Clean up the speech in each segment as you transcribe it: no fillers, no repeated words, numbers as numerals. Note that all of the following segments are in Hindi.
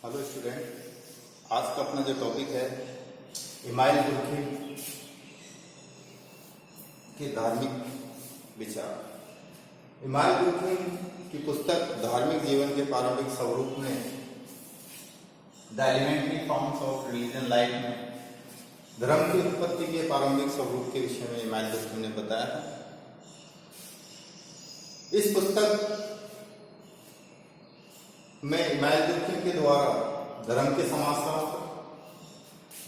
हेलो स्टूडेंट, आज का अपना जो टॉपिक है इमाइल दुर्खिम के धार्मिक विचार। इमाइल दुर्खिम की पुस्तक धार्मिक जीवन के प्रारंभिक स्वरूप में the elementary forms of religion life में धर्म की उत्पत्ति के प्रारंभिक स्वरूप के विषय में इमाइल दुर्खिम ने बताया था। इस पुस्तक में इमाइल दुर्खिम के द्वारा धर्म के समाजशास्त्र,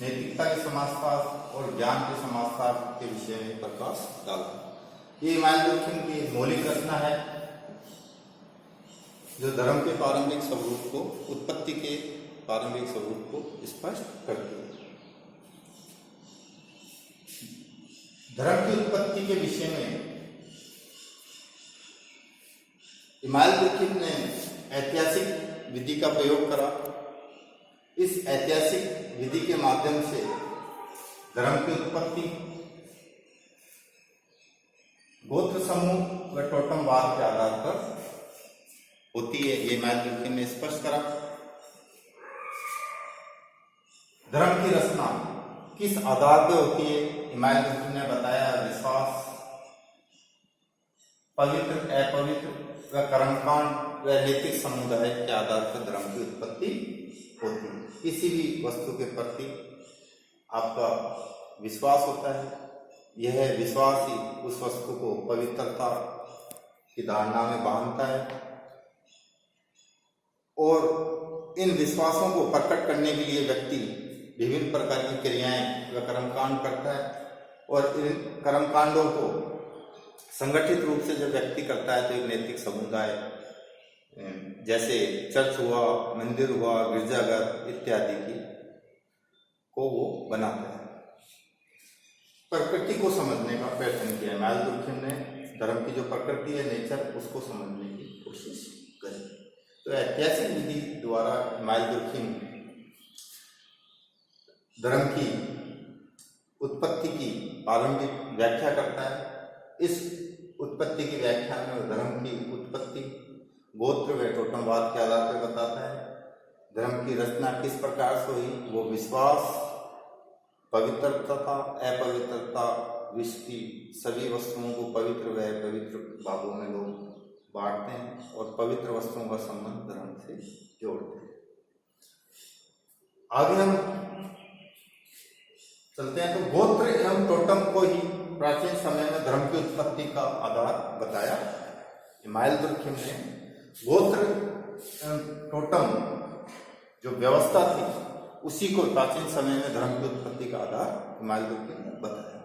नैतिकता के समाजशास्त्र और ज्ञान के समाजशास्त्र के विषय में प्रकाश डाला। ये इमाइल दुर्खिम की मौलिक रचना है जो धर्म के प्रारंभिक स्वरूप को, उत्पत्ति के प्रारंभिक स्वरूप को स्पष्ट करती है। धर्म की उत्पत्ति के विषय में इमाइल दुर्खिम ने ऐतिहासिक विधि का प्रयोग करा। इस ऐतिहासिक विधि के माध्यम से धर्म की उत्पत्ति गोत्र समूह व टोटमवाद के आधार पर होती है, ये इमाइल दुर्खिम ने स्पष्ट करा। धर्म की रचना किस आधार पर होती है, इमाइल दुर्खिम ने बताया विश्वास, पवित्र, अपवित्र व कर्मकांड व नैतिक समुदाय के आधार पर धर्म की उत्पत्ति होती है। किसी भी वस्तु के प्रति आपका विश्वास होता है, यह विश्वास ही उस वस्तु को पवित्रता की धारणा में बांधता है और इन विश्वासों को प्रकट करने के लिए व्यक्ति विभिन्न प्रकार की क्रियाएं व कर्मकांड करता है और इन कर्मकांडों को संगठित रूप से जब व्यक्ति करता है तो एक नैतिक समुदाय जैसे चर्च हुआ, मंदिर हुआ, गिरजाघर इत्यादि की को वो बनाता है। प्रकृति को समझने का प्रयत्न किया इमाइल दुर्खिम ने। धर्म की जो प्रकृति है, नेचर, उसको समझने की कोशिश करी। तो ऐतिहासिक विधि द्वारा इमाइल दुर्खिम धर्म की उत्पत्ति की प्रारंभिक व्याख्या करता है। इस उत्पत्ति की व्याख्या में धर्म की उत्पत्ति गोत्र व टोटमवाद के आधार पर बताता है। धर्म की रचना किस प्रकार से हुई, वो विश्वास, पवित्रता, अपवित्रता, विश्व की सभी वस्तुओं को पवित्र व अपवित्र भागों में लोग बांटते हैं और पवित्र वस्तुओं का संबंध धर्म से जोड़ते हैं। आगे हम चलते हैं तो गोत्र एवं टोटम को ही प्राचीन समय में धर्म की उत्पत्ति का आधार बताया इमाइल दुर्खिम ने। गोत्र टोटम जो व्यवस्था थी उसी को प्राचीन समय में धर्म की उत्पत्ति का आधार इमाइल दुर्खिम ने बताया।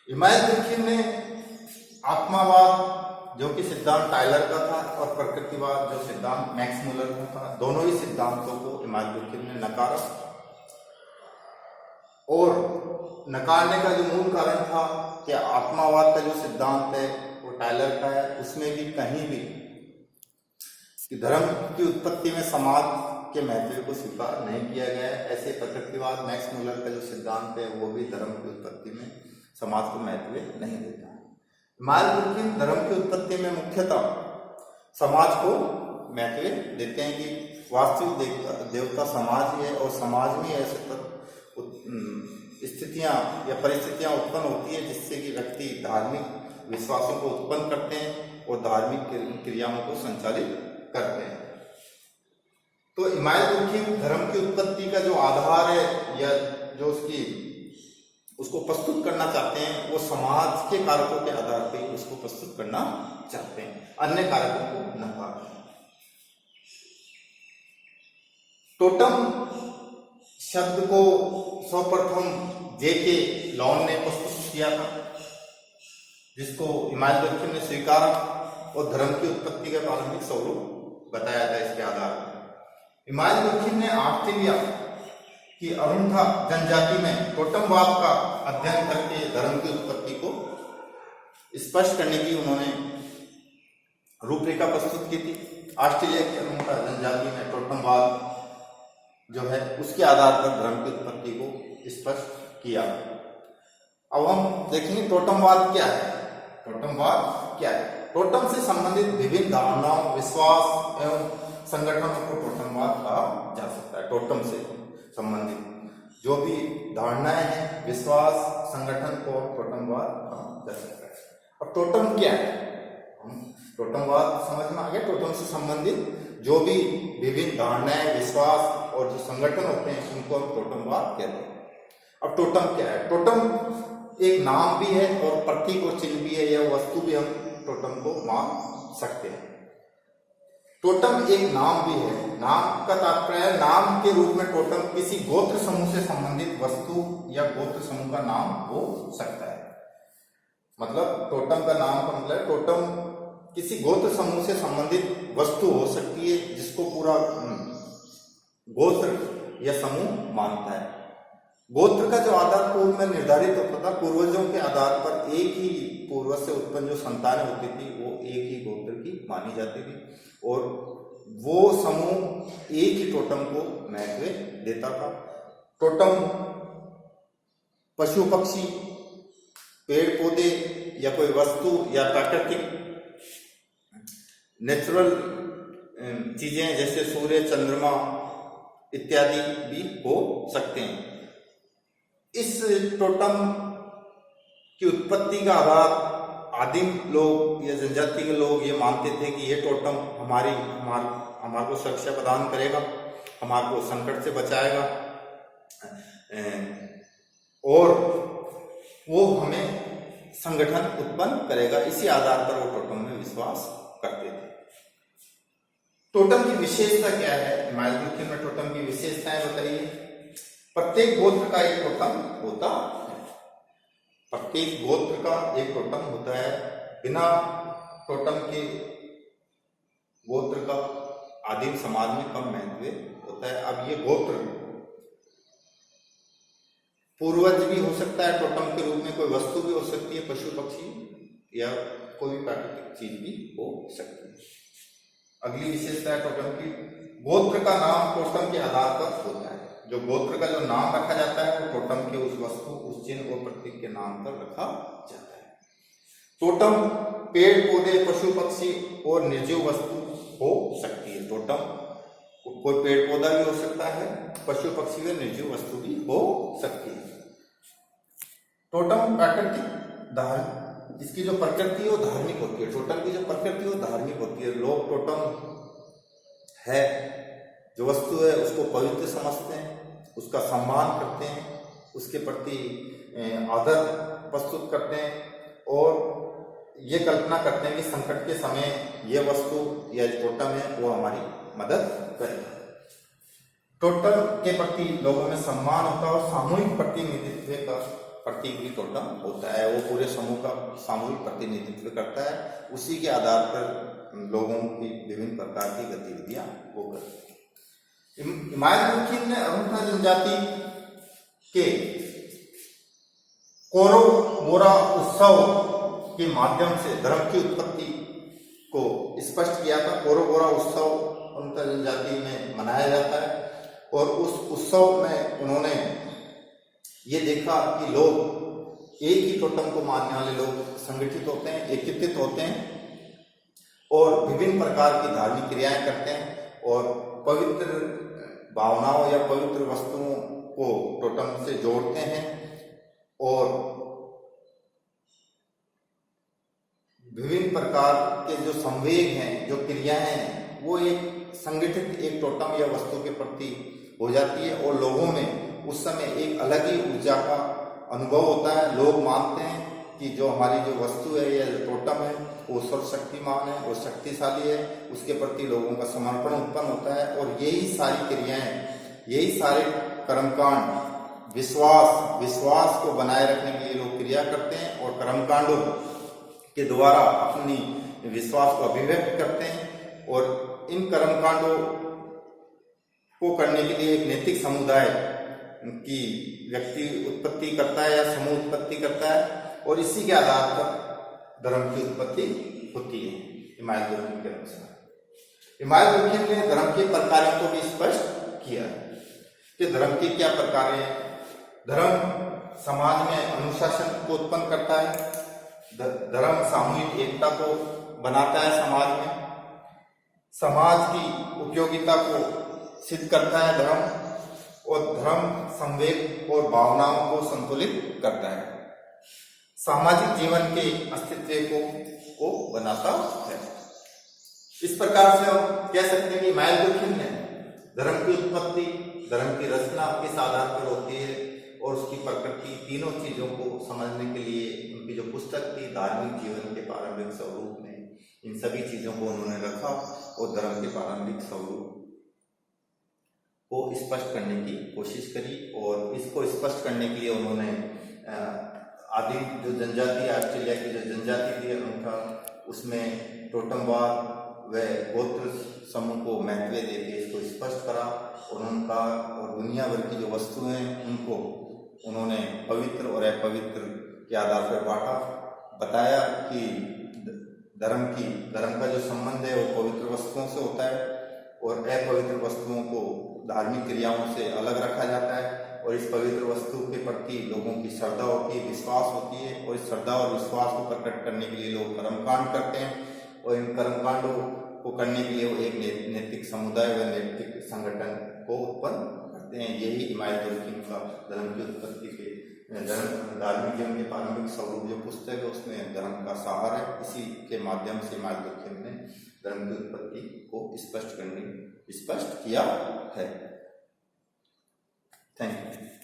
इमाइल दुर्खिम ने आत्मावाद जो कि सिद्धांत टाइलर का था और प्रकृतिवाद जो सिद्धांत मैक्स मुलर का था, दोनों ही सिद्धांतों को इमाइल दुर्खिम ने नकारा और नकारने का जो मूल कारण था कि आत्मावाद का जो सिद्धांत है वो टाइलर का है, उसमें भी कहीं भी कि धर्म की उत्पत्ति में समाज के महत्व को स्वीकार नहीं किया गया है। ऐसे प्रकृतिवाद मैक्स मुलर का जो सिद्धांत है वो भी धर्म की उत्पत्ति में समाज को महत्व नहीं देता है। इमाइल दुर्खिम धर्म की उत्पत्ति में मुख्यतः समाज को महत्व देते हैं कि वास्तविक देवता समाज ही है और समाज में ऐसे स्थितियां या परिस्थितियां उत्पन्न होती है जिससे कि व्यक्ति धार्मिक विश्वासों को उत्पन्न करते हैं और धार्मिक क्रियाओं को संचालित करते हैं। तो इमाइल दुर्खिम धर्म की उत्पत्ति का जो आधार है या जो उसको प्रस्तुत करना चाहते हैं वो समाज के कारकों के आधार पर उसको प्रस्तुत करना चाहते हैं, अन्य कारकों को नकार। टोटम शब्द को सर्वप्रथम जे.के. लॉन ने प्रस्तुत किया था, जिसको इमाइल दुर्खिम ने स्वीकारा और धर्म की उत्पत्ति का प्रारंभिक स्वरूप बताया था इसके आधार पर। इमाइल दुर्खिम ने ऑस्ट्रेलिया की अरुंधा जनजाति में टोटमवाद का अध्ययन करके धर्म की उत्पत्ति को स्पष्ट करने की उन्होंने रूपरेखा प्रस्तुत की थी। ऑस्ट्रेलिया की अरुंधा जनजाति में टोटमवाद जो है उसके आधार पर धर्म की उत्पत्ति को स्पष्ट किया। अब हम देखेंगे टोटमवाद क्या है। टोटमवाद क्या है? टोटम से संबंधित विभिन्न धारणाओं, विश्वास एवं संगठनों को टोटमवाद कहा जा सकता है। टोटम से संबंधित जो भी धारणाएं हैं, विश्वास, संगठन को टोटमवाद कहा जा सकता है। अब टोटम क्या है? टोटमवाद समझ में आ गया। टोटम से संबंधित जो भी विभिन्न धारणाएं, विश्वास और जो संगठन होते हैं उनको हम टोटमवाद कहते हैं। अब टोटम क्या है? टोटम एक नाम भी है और प्रतीक और चिन्ह भी है, या वस्तु भी हम टोटम को मान सकते हैं। टोटम एक नाम भी है। नाम का तात्पर्य है, नाम के रूप में टोटम किसी गोत्र समूह से संबंधित वस्तु या गोत्र समूह का नाम हो सकता है। मतलब टोटम का नाम का मतलब टोटम किसी गोत्र समूह से संबंधित वस्तु हो सकती है जिसको पूरा गोत्र या समूह मानता है। गोत्र का जो आधार पूर्व में निर्धारित होता था, पूर्वजों के आधार पर एक ही पूर्वज से उत्पन्न जो संतानें होती थी वो एक ही गोत्र की मानी जाती थी, और वो समूह एक ही टोटम को महत्व देता था। टोटम पशु पक्षी, पेड़ पौधे या कोई वस्तु या प्राकृतिक नेचुरल चीजें जैसे सूर्य, चंद्रमा इत्यादि भी हो सकते हैं। इस टोटम की उत्पत्ति का आधार आदिम लोग या जनजाति के लोग ये मानते थे कि ये टोटम हमारे को सुरक्षा प्रदान करेगा, हमारे को संकट से बचाएगा और वो हमें संगठन उत्पन्न करेगा। इसी आधार पर वो टोटम में विश्वास करते थे। टोटम की विशेषता क्या है? हिमालय दुर्खिन में टोटम की विशेषताएं बताइए। प्रत्येक गोत्र का एक टोटम होता है। प्रत्येक गोत्र का एक टोटम होता है। बिना टोटम के गोत्र का आदिम समाज में कम महत्व होता है। अब ये गोत्र पूर्वज भी हो सकता है, टोटम के रूप में कोई वस्तु भी हो सकती है, पशु पक्षी या कोई भी प्राकृतिक चीज भी हो सकती है। अगली विशेषता है टोटम की, गोत्र का नाम टोटम के आधार पर होता है। जो गोत्र का जो नाम रखा जाता है वो टोटम के उस वस्तु, उस चिन्ह और प्रतीक के नाम पर रखा जाता है। टोटम पेड़ पौधे, पशु पक्षी और निर्जीव वस्तु हो सकती है। टोटम कोई पेड़ पौधा भी हो सकता है, पशु पक्षी व निर्जीव वस्तु भी हो सकती है। टोटम प्राकृतिक इसकी जो प्रकृति है वो धार्मिक होती है। टोटम की जो प्रकृति है वो धार्मिक होती है। लोग टोटम है जो वस्तु है उसको पवित्र समझते हैं, उसका सम्मान करते हैं, उसके प्रति आदर प्रस्तुत करते हैं और ये कल्पना करते हैं कि संकट के समय ये वस्तु या टोटम है वो हमारी मदद करेगा। टोटम के प्रति लोगों में सम्मान होता है और सामूहिक प्रतिनिधित्व का प्रतीक भी टोटम होता है। वो पूरे समूह का सामूहिक प्रतिनिधित्व करता है। उसी के आधार पर लोगों की विभिन्न प्रकार की गतिविधियां वो करती है। हिमालय दुर्खिन ने अरुणा जनजाति के कोरो बोरा उत्सव के माध्यम से धर्म की उत्पत्ति को स्पष्ट किया था। कोरो बोरा उत्सव अरुणा जनजाति में मनाया जाता है और उस उत्सव में उन्होंने ये देखा कि लोग एक ही टोटम को मानने वाले लोग संगठित होते हैं, एकत्रित होते हैं और विभिन्न प्रकार की धार्मिक क्रियाएं करते हैं और पवित्र भावनाओं या पवित्र वस्तुओं को टोटम से जोड़ते हैं और विभिन्न प्रकार के जो संवेग हैं, जो क्रियाएं हैं, वो एक संगठित एक टोटम या वस्तु के प्रति हो जाती है और लोगों में उस समय एक अलग ही ऊर्जा का अनुभव होता है। लोग मानते हैं कि जो हमारी जो वस्तु है या टोटम है वो सर्वशक्तिमान है, वो शक्तिशाली है, उसके प्रति लोगों का समर्पण उत्पन्न होता है और यही सारी क्रियाएं, यही सारे कर्मकांड विश्वास को बनाए रखने के लिए लोग क्रिया करते हैं और कर्मकांडों के द्वारा अपनी विश्वास को अभिव्यक्त करते हैं और इन कर्मकांडों को करने के लिए एक नैतिक समुदाय की व्यक्ति उत्पत्ति करता है या समूह उत्पत्ति करता है और इसी के आधार पर धर्म की उत्पत्ति होती है। हिमालय दुर्खिन के अनुसार हिमालय दुर्खिन ने धर्म के प्रकारों को भी स्पष्ट किया है कि धर्म के क्या प्रकार हैं। धर्म समाज में अनुशासन को उत्पन्न करता है, धर्म सामूहिक एकता को बनाता है समाज में, समाज की उपयोगिता को सिद्ध करता है धर्म, और धर्म संवेग और भावनाओं को संतुलित करता है, सामाजिक जीवन के अस्तित्व को बनाता है। इस प्रकार से हम कह सकते हैं कि इमानुएल डुर्खिम ने धर्म की उत्पत्ति, धर्म की रचना किस आधार पर होती है और उसकी प्रकृति, तीनों चीजों को समझने के लिए उनकी जो पुस्तक थी धार्मिक जीवन के प्रारंभिक स्वरूप में, इन सभी चीजों को उन्होंने रखा और धर्म के प्रारंभिक स्वरूप को स्पष्ट करने की कोशिश करी। और इसको स्पष्ट करने के लिए उन्होंने आदि जो जनजाति, ऑस्ट्रेलिया की जो जनजाति थी उनका, उसमें टोटमवाद व गोत्र समूह को महत्व देके इसको स्पष्ट करा। और उनका और दुनिया भर की जो वस्तुएं उनको उन्होंने पवित्र और अपवित्र के आधार पर बांटा, बताया कि धर्म का जो संबंध है वो पवित्र वस्तुओं से होता है और अपवित्र वस्तुओं को धार्मिक क्रियाओं से अलग रखा जाता है। और इस पवित्र वस्तु के प्रति लोगों की श्रद्धा होती है, विश्वास होती है, और इस श्रद्धा और विश्वास को प्रकट करने के लिए लोग कर्मकांड करते हैं और इन कर्मकांडों को करने के लिए वो एक नैतिक समुदाय व नैतिक संगठन को उत्पन्न करते हैं। यही इमानुएल डुर्खिम का धर्म की उत्पत्ति के धार्मिक जीवन के प्रारंभिक स्वरूप जो पुस्तक है उसमें धर्म का सार है। इसी के माध्यम से इमानुएल डुर्खिम ने धर्म की उत्पत्ति को स्पष्ट किया है। Thank you.